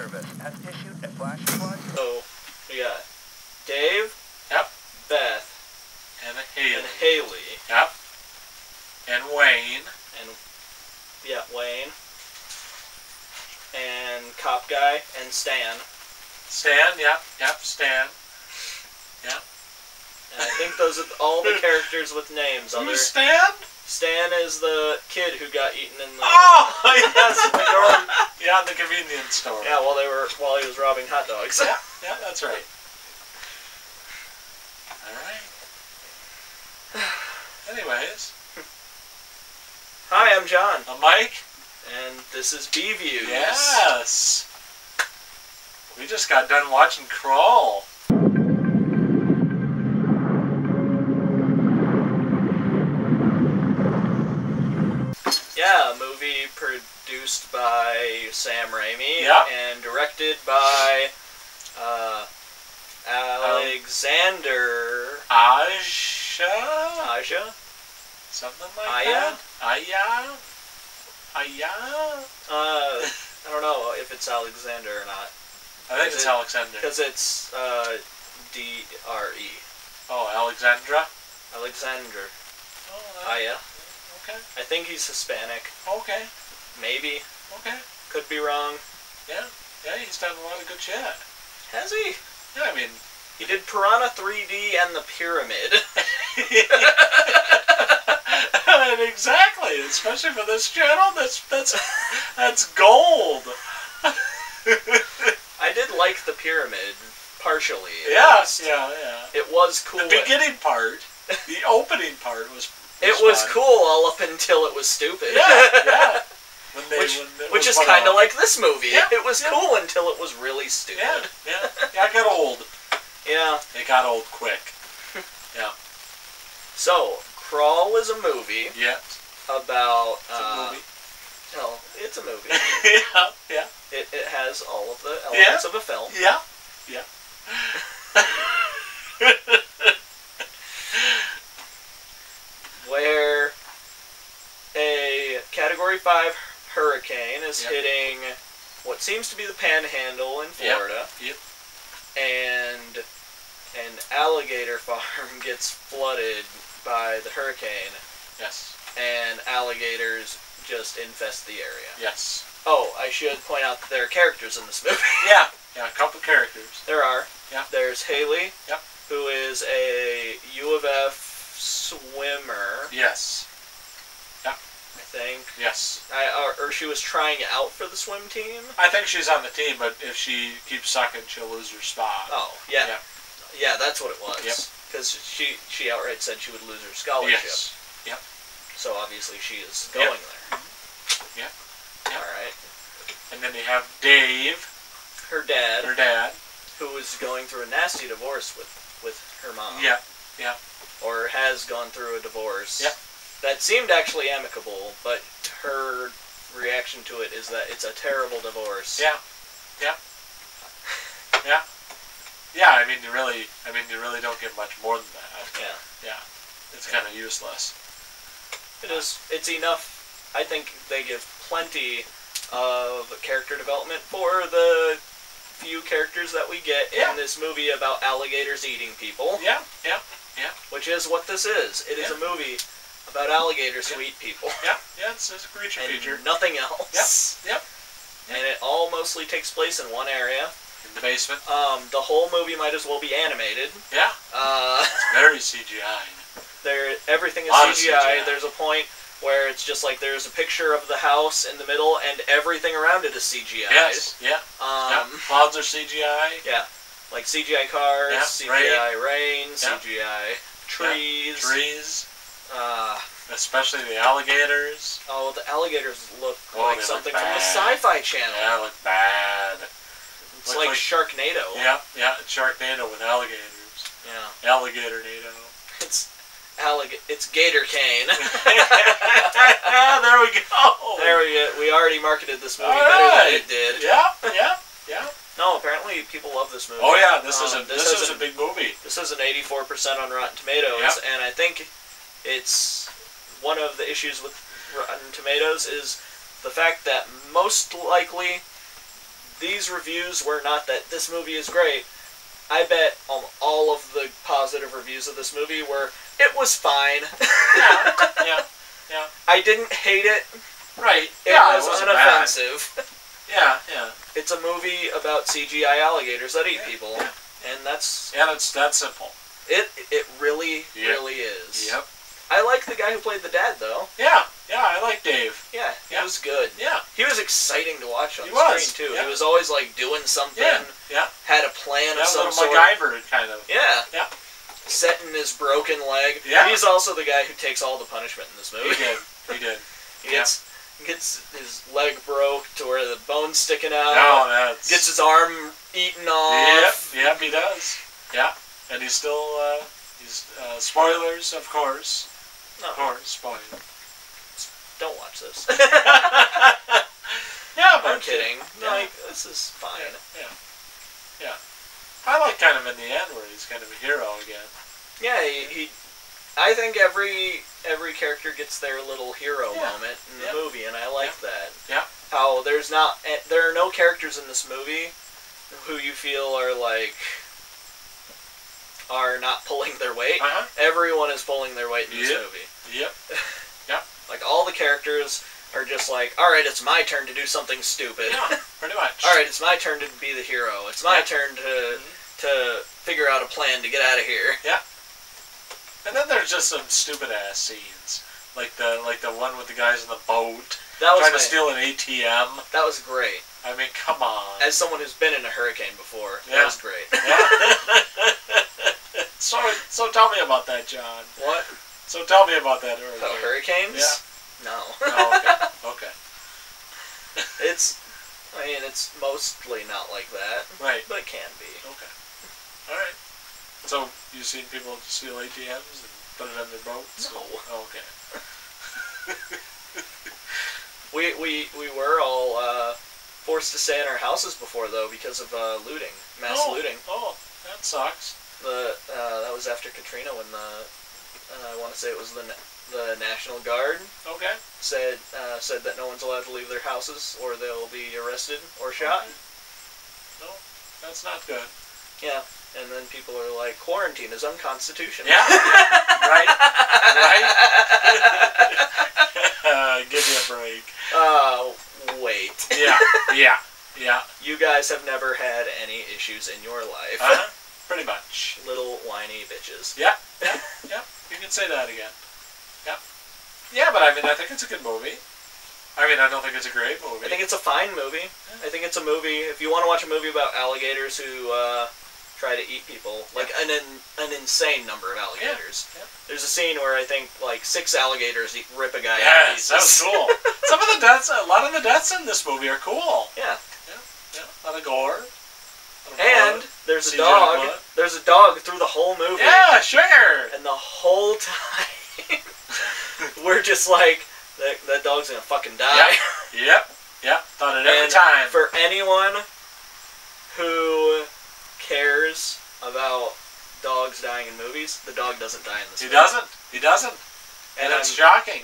Service has issued a flash flood. So, we got Dave. Yep. Beth. And Haley. And Haley. Yep. And Wayne. And, yeah, Wayne. And Cop Guy. And Stan. Stan, yep. Yep, Stan. Yep. And I think those are all the characters with names. Who's Stan? Stan is the kid who got eaten in the... Oh, yes, in the convenience store. Yeah, while he was robbing hot dogs. Yeah, that's right. Alright. Anyways. Hi, I'm John. I'm Mike. And this is B-Views. Yes. We just got done watching Crawl. Yeah, a movie produced by Sam Raimi. Yep. And directed by Alexander... Aja? Something like Aya? that? Aya? I don't know if it's Alexander or not. I think it's Alexander. Because it's D-R-E. Oh, Alexandra? Alexander. Oh, Aya. Okay. I think he's Hispanic. Okay. Maybe. Okay. Could be wrong. Yeah. Yeah, he's done a lot of good shit. Has he? Yeah, I mean... He did Piranha 3D and The Pyramid. Exactly, especially for this channel, that's gold. I did like The Pyramid, partially. Yes, yeah. It was cool. The beginning part, the opening part was It was fun. cool all up until it was stupid. Yeah. Which is kind of like this movie. Yeah, it was cool until it was really stupid. Yeah, it got old. Yeah. It got old quick. Yeah. So, Crawl is a movie. Yeah. About... It's a movie. Well, it's a movie. Yeah. It has all of the elements of a film. Yeah. Where a Category 5 hurricane is hitting what seems to be the Panhandle in Florida. Yep. And an alligator farm gets flooded by the hurricane. Yes. And alligators just infest the area. Yes. Oh, I should point out that there are characters in this movie. Yeah, a couple characters. There are. Yeah. There's Haley. Yep. Who is a U of F swimmer. Yes. Yep. I think. Yes. Or she was trying out for the swim team. I think she's on the team, but if she keeps sucking, she'll lose her spot. Oh, yeah. Yeah, that's what it was. Yep. Because she outright said she would lose her scholarship. Yes. Yep. So obviously she is going there. Yep. Alright. And then you have Dave. Her dad. Who is going through a nasty divorce with her mom. Yeah. Or has gone through a divorce. Yeah. That seemed actually amicable, but her reaction to it is that it's a terrible divorce. Yeah. I mean, you really don't get much more than that. Yeah. It's kind of useless. It is. It's enough. I think they give plenty of character development for the few characters that we get in this movie about alligators eating people. Yeah. Which is what this is. It is a movie about alligators who eat people. Yeah, it's a creature and feature. Nothing else. Yep. And it all mostly takes place in one area. In the basement. The whole movie might as well be animated. Yeah. It's very CGI. Everything is CGI. There's a point where it's just like there's a picture of the house in the middle and everything around it is CGI. Yes. Clouds are CGI. Yeah. Like CGI cars, CGI rain, CGI trees. Trees. Especially the alligators. Oh, the alligators look like something from the Sci-Fi Channel. Yeah, they look bad. It's like Sharknado. Yeah, it's Sharknado with alligators. Yeah. Alligator-nado. It's Gator Cane. There we go. We already marketed this movie better than it did. Yeah. No, apparently people love this movie. Oh yeah, this is a big movie. This is an 84% on Rotten Tomatoes, and I think it's one of the issues with Rotten Tomatoes is the fact that most likely these reviews were not that this movie is great. I bet all of the positive reviews of this movie were, it was fine. Yeah. I didn't hate it. Right. It was unoffensive. Yeah. It's a movie about CGI alligators that eat people, and that's that simple. It really is. Yep. I like the guy who played the dad though. Yeah, I like Dave. Yeah, he was good. Yeah. He was exciting to watch on He screen was, too. yeah. He was always like doing something. Yeah. Had a plan of some little sort. MacGyver kind of. Yeah. Yeah. Setting his broken leg. Yeah. He's also the guy who takes all the punishment in this movie. He did. He gets his leg broke to where the bone's sticking out. No, gets his arm eaten off. Yep, he does. Yeah. And he's still spoilers, of course. No. Of course, spoilers. Don't watch this. Yeah, but I'm kidding. Yeah. Like, this is fine. Yeah. I like kind of in the end where he's kind of a hero again. Yeah, I think every character gets their little hero moment in the movie, and I like that. Yeah. How there are no characters in this movie who you feel are not pulling their weight. Everyone is pulling their weight in this movie. Yep. Like, all the characters are just like, alright, it's my turn to do something stupid. Yeah, pretty much. Alright, it's my turn to be the hero. It's my turn to figure out a plan to get out of here. Yeah. And then there's just some stupid ass scenes. Like the one with the guys in the boat trying to steal an ATM. That was great. I mean, come on. As someone who's been in a hurricane before, that was great. Yeah. So tell me about that, John. What? So tell me about that hurricane. About hurricanes? Yeah. No. Oh, okay. It's mostly not like that. Right. But it can be. Okay. Alright. So, you've seen people steal ATMs and put it on their boats? No. Oh, okay. We were all forced to stay in our houses before, though, because of looting. Mass looting. Oh, that sucks. That was after Katrina when I want to say it was the National Guard said that no one's allowed to leave their houses or they'll be arrested or shot. Okay. No, that's not good. Yeah, and then people are like, quarantine is unconstitutional. Yeah. Right. Give me a break. Wait. Yeah. You guys have never had any issues in your life. Pretty much. Little whiny bitches. Yeah. You can say that again. Yeah, but I mean, I think it's a good movie. I mean, I don't think it's a great movie. I think it's a fine movie. Yeah. I think it's a movie, if you want to watch a movie about alligators who try to eat people, like an insane number of alligators. Yeah. There's a scene where I think like 6 alligators rip a guy out out of pieces. That was cool. A lot of the deaths in this movie are cool. Yeah. A lot of gore. And there's a dog. There's a dog through the whole movie. Yeah, sure. And the whole time, we're just like, that dog's gonna fucking die. Yep. Thought it every time. For anyone who cares about dogs dying in movies, the dog doesn't die in this movie. He doesn't. And it's shocking.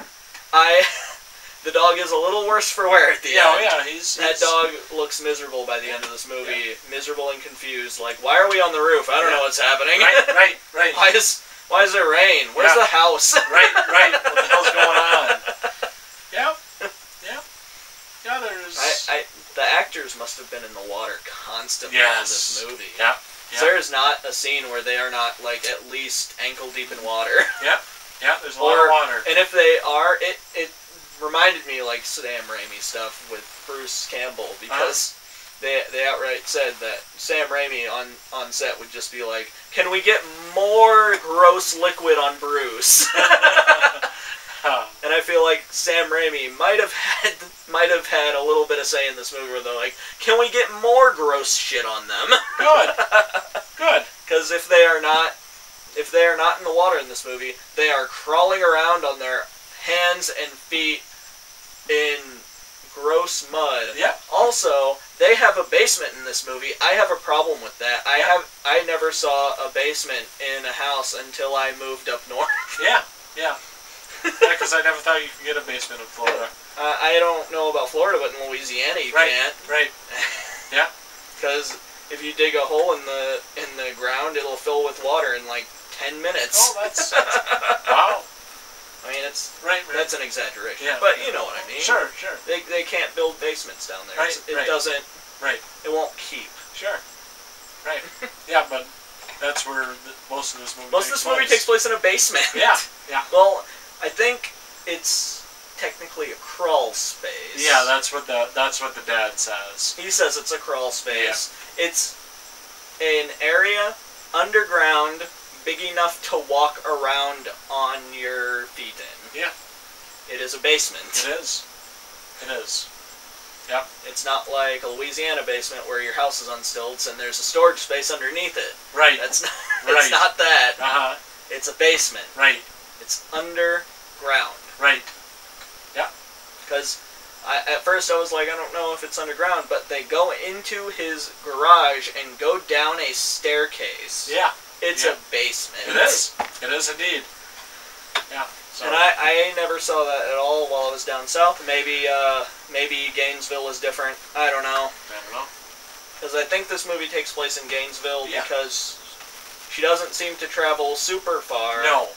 The dog is a little worse for wear at the end. Yeah, that dog looks miserable by the end of this movie. Miserable and confused. Like, why are we on the roof? I don't know what's happening. Right. Why is there rain? Where's the house? Right. What the hell's going on? Yeah, there's... The actors must have been in the water constantly in this movie. Yeah. There is not a scene where they are not, like, at least ankle deep in water. Yeah, there's a lot of water. And if they are, it reminded me like Sam Raimi stuff with Bruce Campbell, because they outright said that Sam Raimi on set would just be like, can we get more gross liquid on Bruce? And I feel like Sam Raimi might have had a little bit of say in this movie where they're like, can we get more gross shit on them? Good. Because if they are not in the water in this movie, they are crawling around on their hands and feet in gross mud. Yeah. Also, they have a basement in this movie. I have a problem with that. I never saw a basement in a house until I moved up north. Yeah, because I never thought you could get a basement in Florida. I don't know about Florida, but in Louisiana you can't. Right. Yeah. Because if you dig a hole in the ground, it'll fill with water in like 10 minutes. Oh, that's wow. I mean, right. That's an exaggeration, Yeah, but you know what I mean. Sure. They can't build basements down there. Right, It doesn't. Right. It won't keep. Sure. Right. Yeah, but that's where most of this movie. Movie takes place in a basement. Yeah. Well, I think it's technically a crawl space. Yeah, that's what the dad says. He says it's a crawl space. Yeah. It's an area underground, big enough to walk around on your feet in. Yeah. It is a basement. It is. Yep. It's not like a Louisiana basement where your house is on stilts and there's a storage space underneath it. Right. That's not. It's not that. Uh-huh. It's a basement. Right. It's underground. Right. Yeah. Because at first I was like, I don't know if it's underground, but they go into his garage and go down a staircase. Yeah. It's a basement. It is. It is indeed. Yeah. So. And I never saw that at all while I was down south. Maybe Gainesville is different. I don't know. Because I think this movie takes place in Gainesville because she doesn't seem to travel super far. No.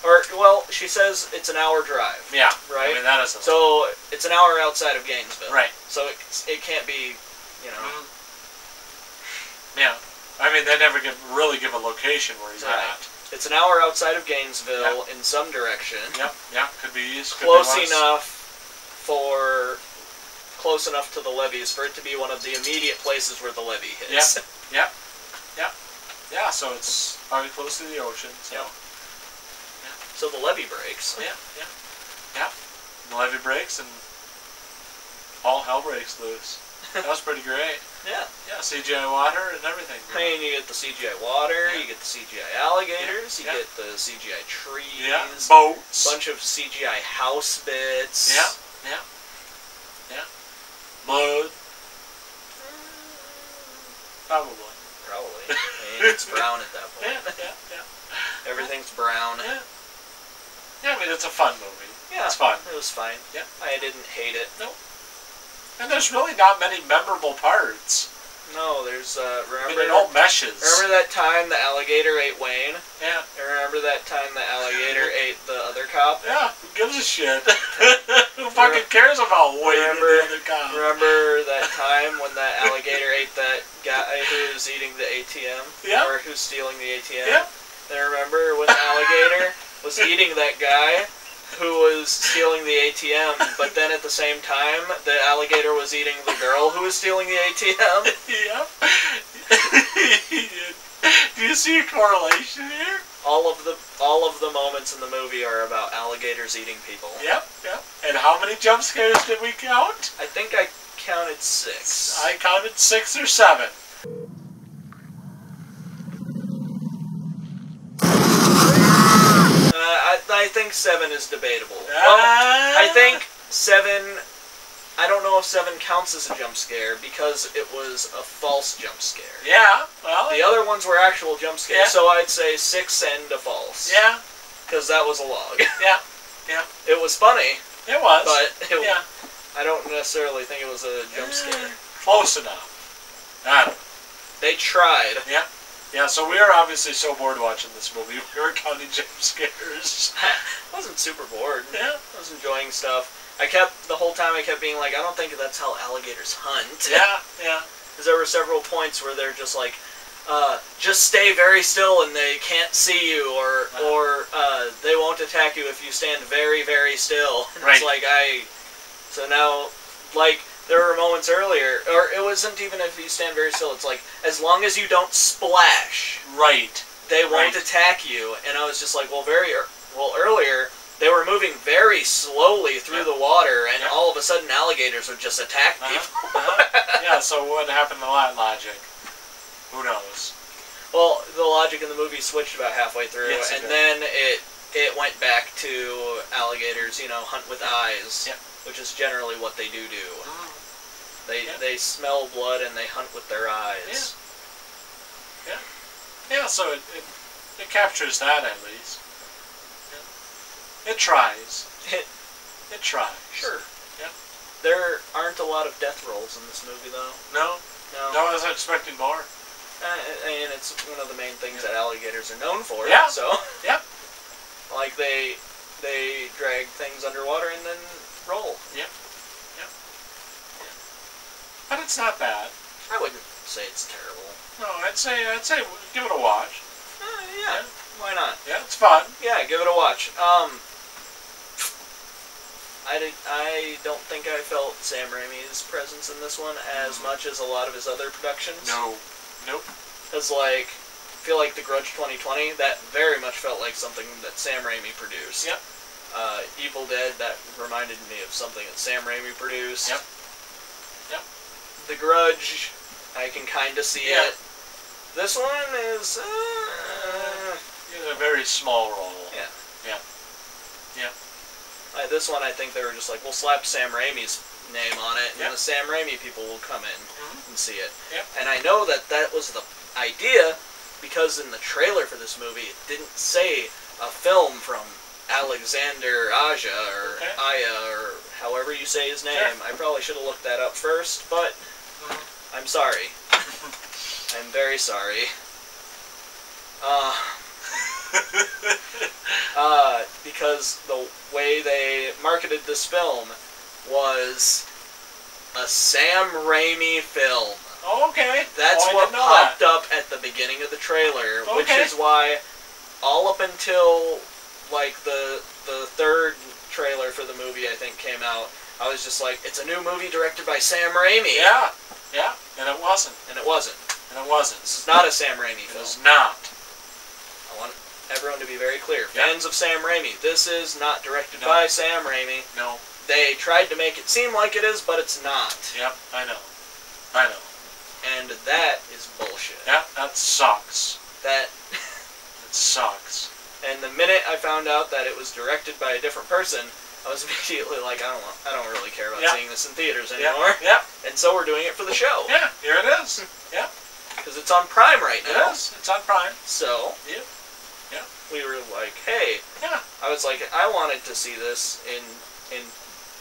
Or, well, she says it's an hour drive. Yeah. Right? I mean, that is so it's an hour outside of Gainesville. Right. So it can't be, you know. Yeah. I mean, they never really give a location where he's at. It's an hour outside of Gainesville in some direction. Yep. Could be east. Close enough to the levees for it to be one of the immediate places where the levee hits. Yeah. So it's probably close to the ocean. So. Yep. So the levee breaks. Yeah. The levee breaks and all hell breaks loose. That was pretty great. Yeah, CGI water and everything. I mean, you get the CGI water, you get the CGI alligators, you get the CGI trees, boats, bunch of CGI house bits. Yeah. Blood. Probably. I mean, it's brown at that point. Yeah. Everything's brown. Yeah, I mean, it's a fun movie. Yeah, it's fun. It was fine. Yeah. I didn't hate it. Nope. And there's really not many memorable parts. No, there's, remember... I mean, it all meshes. Remember that time the alligator ate Wayne? Yeah. And remember that time the alligator ate the other cop? Yeah, who gives a shit? Who fucking cares about Wayne and the other cop? Remember that time when that alligator ate that guy who was eating the ATM? Yeah. Or who's stealing the ATM? Yeah. And remember when the alligator was eating that guy who was stealing the ATM, but then at the same time, the alligator was eating the girl who was stealing the ATM? Yep. Do you see a correlation here? All of the moments in the movie are about alligators eating people. Yep. And how many jump scares did we count? I think I counted 6. I counted 6 or 7. I think 7 is debatable. Well, I think 7... I don't know if 7 counts as a jump scare because it was a false jump scare. Yeah, well... The other ones were actual jump scares, so I'd say 6 and a false. Yeah. Because that was a log. Yeah. It was funny. It was. But I don't necessarily think it was a jump scare. Close enough. I don't know. They tried. Yeah, so we were obviously so bored watching this movie. We were counting jump scares. I wasn't super bored. Yeah. I was enjoying stuff. The whole time I kept being like, I don't think that's how alligators hunt. Yeah. Because there were several points where they're just like, just stay very still and they can't see you, or they won't attack you if you stand very, very still. And it's like, so now, like, there were moments earlier, or it wasn't even if you stand very still, it's like, as long as you don't splash, they won't attack you. And I was just like, well, earlier, they were moving very slowly through the water, and all of a sudden alligators would just attack people. Yeah, so what happened to that logic? Who knows? Well, the logic in the movie switched about halfway through, and then it went back to alligators, hunt with eyes, which is generally what they do. They smell blood and they hunt with their eyes. Yeah, so it captures that at least. It tries. It tries. Sure. Yeah. There aren't a lot of death rolls in this movie, though. No. No. No, I was expecting more. And it's one of the main things that alligators are known for. Yeah. So. Yep. Like they drag things underwater and then roll. Yep. Yep. Yeah. But it's not bad. I wouldn't say it's terrible. No, I'd say give it a watch. Yeah. Why not? Yeah, it's fun. Yeah, give it a watch. I don't think I felt Sam Raimi's presence in this one as much as a lot of his other productions. No. Nope. Because, like, I feel like The Grudge 2020, that very much felt like something that Sam Raimi produced. Yep. Evil Dead, that reminded me of something that Sam Raimi produced. Yep. Yep. The Grudge, I can kind of see it. This one is... a very small role. Yeah. Yeah. Yeah. This one, I think they were just like, we'll slap Sam Raimi's name on it, and Yep. the Sam Raimi people will come in and see it. Yep. And I know that was the idea, because in the trailer for this movie, it didn't say a film from Alexander Aja, or Aya, or however you say his name. Sure. I probably should have looked that up first, but I'm sorry. I'm very sorry. Because the way they marketed this film was a Sam Raimi film. Oh, okay. That's I what didn't know popped up at the beginning of the trailer, which is why all up until like the third trailer for the movie I think came out, I was just like, it's a new movie directed by Sam Raimi. Yeah. Yeah. And it wasn't. And it wasn't. And it wasn't. This is not a Sam Raimi It film. was not. I want everyone to be very clear. Yep. Fans of Sam Raimi, this is not directed by Sam Raimi. No. They tried to make it seem like it is, but it's not. Yep, I know. I know. And that is bullshit. Yeah, that sucks. That... It sucks. And the minute I found out that it was directed by a different person, I was immediately like, I don't really care about seeing this in theaters anymore. Yeah. And so we're doing it for the show. Yeah, here it is. Yeah. Because it's on Prime right now. It is. It's on Prime. So... Yeah. Yeah. We were like, hey... Yeah. I was like, I wanted to see this in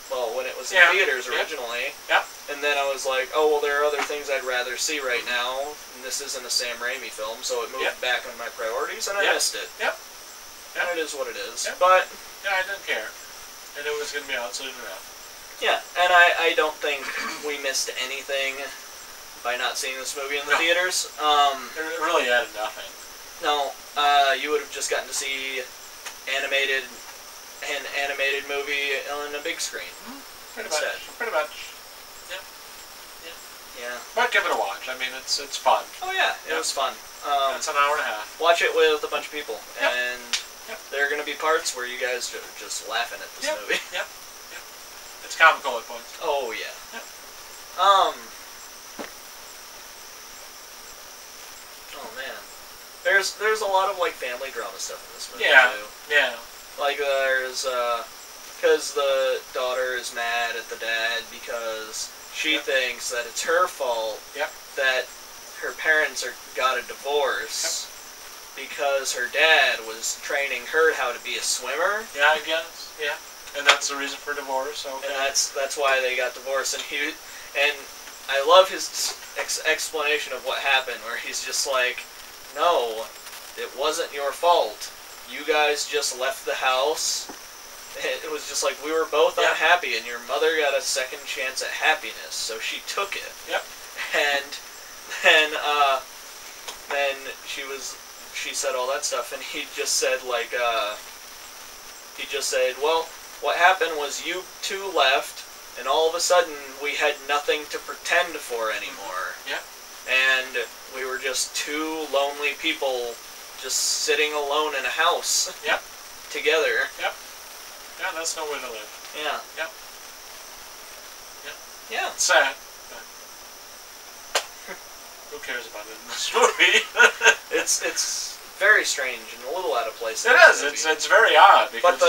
well, when it was in theaters originally. Yeah. And then I was like, oh, well, there are other things I'd rather see right now, and this isn't a Sam Raimi film, so it moved back on my priorities, and I missed it. Yep. And it is what it is. Yep. But... Yeah, I didn't care. I knew it was going to be out soon enough. Yeah, and I don't think we missed anything by not seeing this movie in the theaters. It really added nothing. No, you would have just gotten to see an animated movie on a big screen. Pretty instead. much. Pretty much. Yeah. Yeah. Yeah. But give it a watch. I mean, it's fun. Oh yeah, it was fun. It's an hour and a half. Watch it with a bunch of people, Yep. and there are going to be parts where you guys are just laughing at this movie. Yep. Yep. It's comical at points. Oh yeah. Yep. Oh man, there's a lot of like family drama stuff in this movie too. Yeah. Like there's because the daughter is mad at the dad because she thinks that it's her fault that her parents got a divorce because her dad was training her how to be a swimmer. Yeah, I guess. Yeah. And that's the reason for divorce. Okay. And that's why they got divorced. And I love his explanation of what happened, where he's just like, no, it wasn't your fault. You guys just left the house. It was just like, we were both unhappy, and your mother got a second chance at happiness, so she took it. Yep. And then she said all that stuff, and he just said, like, well, what happened was you two left, and all of a sudden, we had nothing to pretend for anymore. Yep. And we were just two lonely people just sitting alone in a house. Yep. Together. Yep. Yeah, that's no way to live. Yeah. Yep. Yep. Yeah. It's sad. But who cares about it in this movie? It's very strange and a little out of place. It is. It's very odd because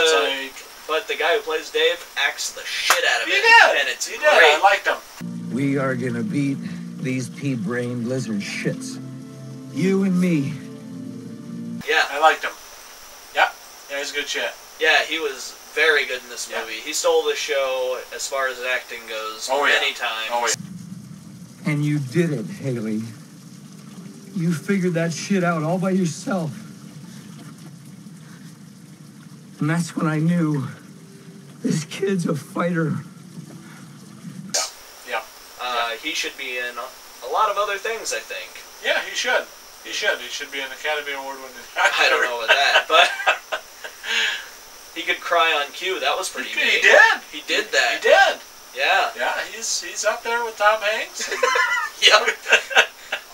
but the guy who plays Dave acts the shit out of it. He did. And it's great. I liked him. We are gonna beat these pea-brained lizard shits. You and me. Yeah. I liked him. Yeah. Yeah, he's a good shit. Yeah, he was very good in this movie. He stole the show as far as acting goes many times. Oh, yeah. And you did it, Haley. You figured that shit out all by yourself. And that's when I knew this kid's a fighter. Yeah. He should be in a lot of other things, I think. Yeah, he should. He should. He should be an Academy Award winning actor. I don't know about that, but he could cry on cue. That was pretty He neat. did. He did that. He did. Yeah. Yeah, he's up there with Tom Hanks. Yep.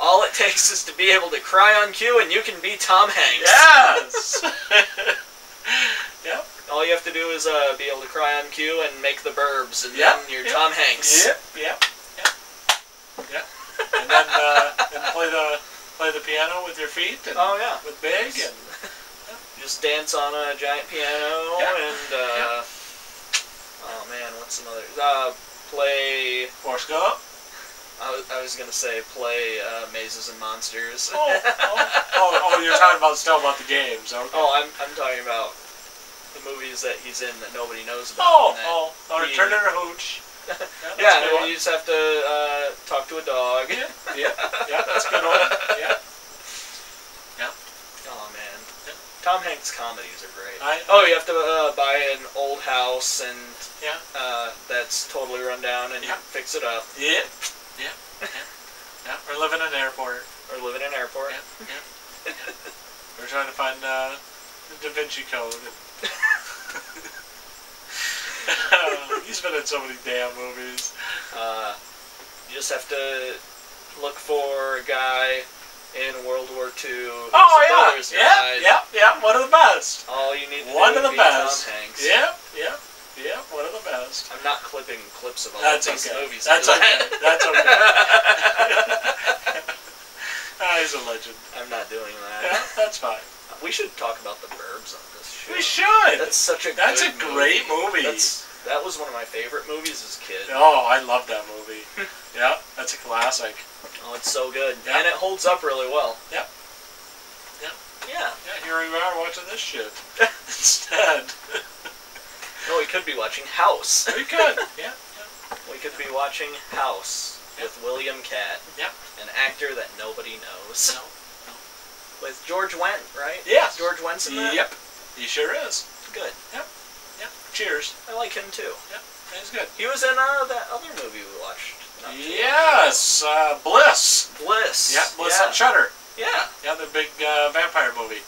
All it takes is to be able to cry on cue, and you can be Tom Hanks. Yes. Yep. All you have to do is be able to cry on cue and make the burbs, and Yep. then you're Tom Hanks. Yep. Yep. Yep. Yep. And then play the piano with your feet. And Oh yeah. With Big and Just dance on a giant piano Yeah. and oh man, what's another? Play. Forrest Gump. I was gonna say play Mazes and Monsters. Oh, you're talking about the games. Okay. Oh, I'm talking about the movies that he's in that nobody knows about. Or Turn It or Hooch. Yeah, you just have to talk to a dog. Yeah, that's a good one. Yeah. Oh man, Yeah. Tom Hanks comedies are great. I- You have to buy an old house and Yeah. that's totally run down and Yeah. fix it up, Yeah. Or live in an airport. or live in an airport. Yeah. We're trying to find the Da Vinci Code. He's been in so many damn movies. You just have to look for a guy in World War II. Oh whose yeah, brothers died. one of the best. All you need to One do of is the be best. Tom Hanks. Yeah, one of the best. I'm not clipping clips of all That's of these okay. movies. That's into okay. that. That's okay. He's a legend. I'm not doing that. Yeah, that's fine. We should talk about the Burbs on this show. We should. That's such a That's good a great movie. That was one of my favorite movies as a kid. Oh, I love that movie. Yeah, that's a classic. Oh, it's so good. Yeah. And it holds up really well. Yep. Yeah. Yeah. Yeah, here we are watching this shit instead. No, we could be watching House. We could. Yeah. We could be watching House with William Catt. Yep. An actor that nobody knows. No. With George Wendt, right? Yes. George Wendt's in that? Yep. He sure is. Good. Yep. Cheers. I like him too. Yep. He's good. He was in that other movie we watched. not too long ago. Yes. Bliss. Bliss. Yeah. Bliss on Shudder. Yeah. Yeah, the big vampire movie.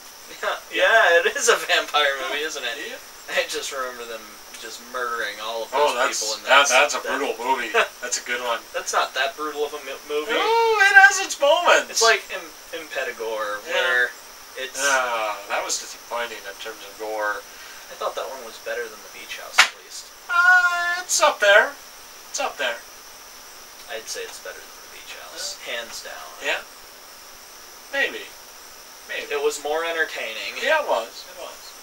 Yeah, it is a vampire movie, isn't it? Yeah. I just remember them just murdering all of Oh, those people in that. that's a brutal movie. That's a good one. That's not that brutal of a movie. Oh, it has its moments. It's like Impetigore, where it's... that was disappointing in terms of gore. I thought that one was better than The Beach House, at least. It's up there. It's up there. I'd say it's better than The Beach House, hands down. Yeah. Maybe. It was more entertaining. Yeah, it was.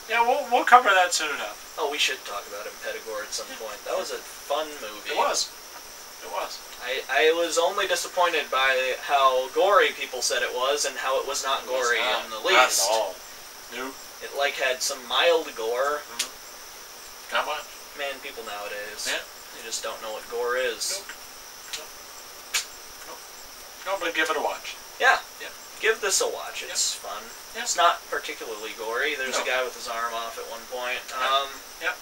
Yeah, we'll cover that soon enough. Oh, we should talk about Impetigore at some point. That was a fun movie. It was. I was only disappointed by how gory people said it was, and how it was not gory in the least. Not at all. Nope. It had some mild gore. Mm-hmm. Not much. Man, people nowadays. Yeah. They just don't know what gore is. Nope. No, but give it a watch. Yeah. Yeah. Give this a watch. It's fun. Yeah. It's not particularly gory. There's a guy with his arm off at one point. Yep.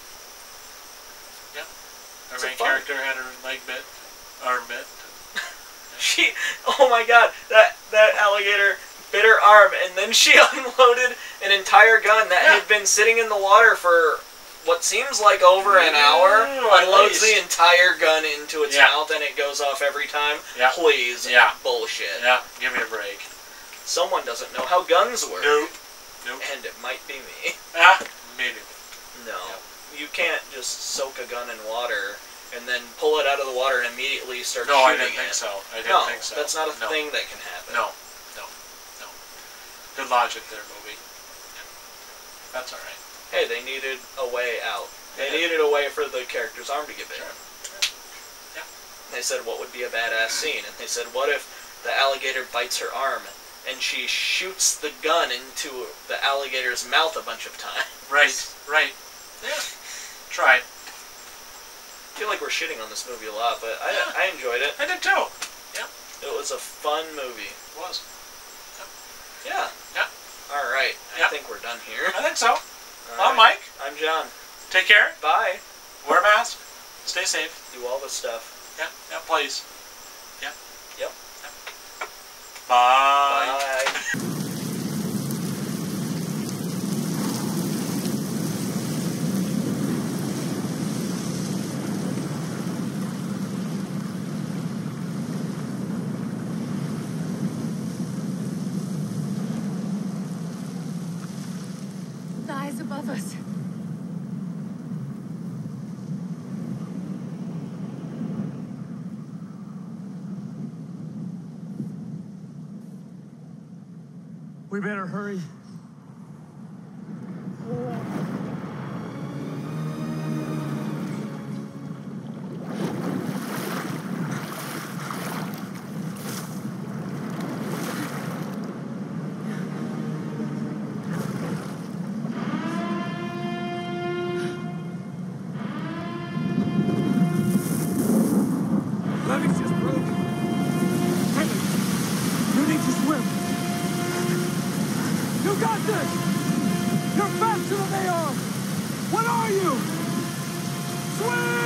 Our It's main fun. character had her leg bit, arm bit. Oh my god, that alligator bit her arm, and then she unloaded an entire gun that had been sitting in the water for what seems like over an hour. Unloads the entire gun into its mouth, and it goes off every time. Yeah. Please. Yeah. Bullshit. Yeah, give me a break. Someone doesn't know how guns work. Nope. And it might be me. Maybe. No. You can't just soak a gun in water and then pull it out of the water and immediately start shooting it. No, I didn't think so. I didn't think so. That's not a thing that can happen. No. Good logic there, movie. Yeah. That's alright. Hey, they needed a way out. They needed a way for the character's arm to get bitten. Sure. Yeah. They said, what would be a badass scene? And they said, what if the alligator bites her arm and she shoots the gun into the alligator's mouth a bunch of times? Right. Yeah. Try it. I feel like we're shitting on this movie a lot, but I enjoyed it. I did too. Yeah. It was a fun movie. It was. Yeah. Yeah. All right. Yeah. I think we're done here. I think so. All I'm Mike. I'm John. Take care. Bye. Wear a mask. Stay safe. Do all the stuff. Yeah. Yeah. Please. Yeah. Yep. Yeah. Bye. Bye. The eyes above us. We better hurry. Levi's just broke. Henry, you need to swim. You got this! You're faster than they are! What are you? Swim!